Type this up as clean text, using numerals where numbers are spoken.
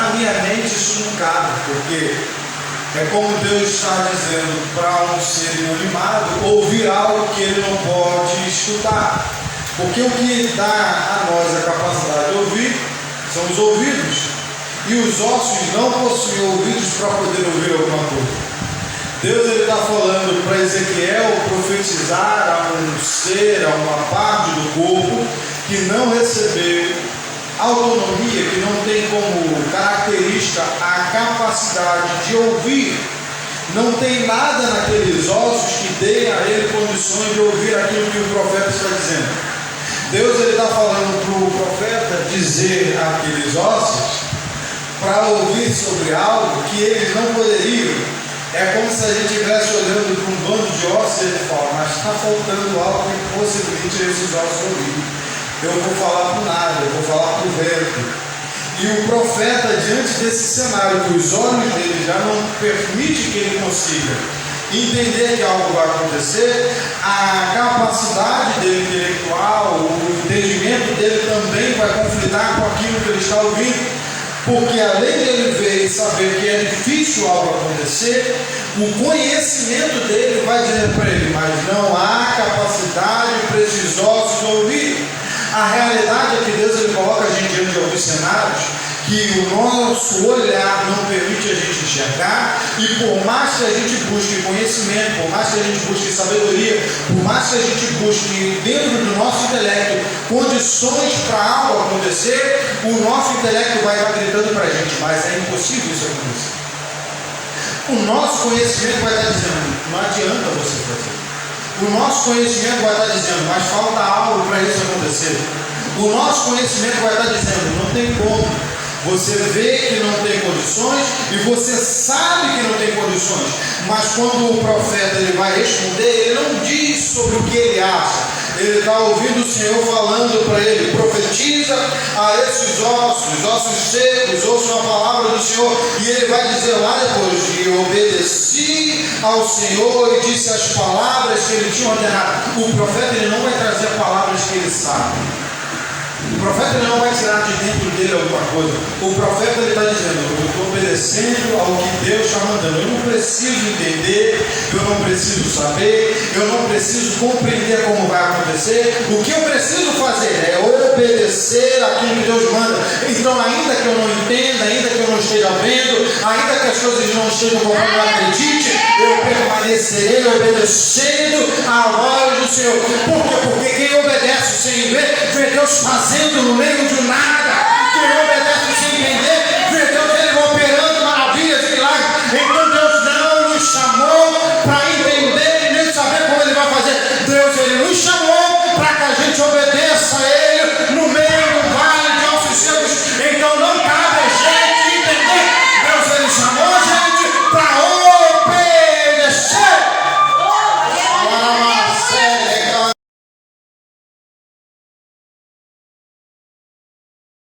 na minha mente isso não cabe, porque é como Deus está dizendo para um ser inanimado ouvir algo que ele não pode escutar. Porque o que dá a nós a capacidade de ouvir são os ouvidos. E os ossos não possuem ouvidos para poder ouvir alguma coisa. Deus está falando para Ezequiel profetizar a um ser, a uma parte do corpo que não recebeu autonomia, que não tem como característica a capacidade de ouvir. Não tem nada naqueles ossos que dê a ele condições de ouvir aquilo que o profeta está dizendo. Deus está falando para o profeta dizer àqueles ossos para ouvir sobre algo que eles não poderiam. É como se a gente estivesse olhando para um bando de ossos e ele fala, mas está faltando algo que possibilite esses ossos ouvir. Eu vou falar para o nada, eu vou falar para o vento. E o profeta, diante desse cenário, que os olhos dele já não permitem que ele consiga entender que algo vai acontecer, a capacidade dele intelectual, o entendimento dele também vai conflitar com aquilo que ele está ouvindo. Porque além de ele ver e saber que é difícil algo acontecer, o conhecimento dele vai dizer para ele, mas não há capacidade para esses ossos ouvir. A realidade é que Deus ele coloca a gente diante de alguns cenários que o nosso olhar não permite a gente enxergar, e por mais que a gente busque conhecimento, por mais que a gente busque sabedoria, por mais que a gente busque dentro do nosso intelecto condições para algo acontecer, o nosso intelecto vai estar gritando para a gente, mas é impossível isso acontecer. O nosso conhecimento vai estar dizendo, não adianta você fazer. O nosso conhecimento vai estar dizendo, mas falta algo para isso acontecer. O nosso conhecimento vai estar dizendo, não tem como. Você vê que não tem condições e você sabe que não tem condições, mas quando o profeta ele vai responder, ele não diz sobre o que ele acha. Ele está ouvindo o Senhor falando para ele, profetiza a esses ossos secos, ouçam a palavra do Senhor, e ele vai dizer lá depois, e obedeci ao Senhor e disse as palavras que ele tinha ordenado. O profeta ele não vai trazer palavras que ele sabe. O profeta ele não vai tirar de dentro dele alguma coisa. O profeta ele está dizendo, eu estou obedecendo ao que Deus está mandando. Eu não preciso entender, eu não preciso saber, eu não preciso compreender como vai acontecer. O que eu preciso fazer é obedecer aquilo que Deus manda. Então, ainda que eu não entenda, ainda que eu não esteja vendo, ainda que as coisas não estejam como eu acredite, eu permanecerei obedecendo à voz do Senhor. Por quê? Porque quem obedece sem ver, vê Deus fazendo no meio de nada. Quem obedece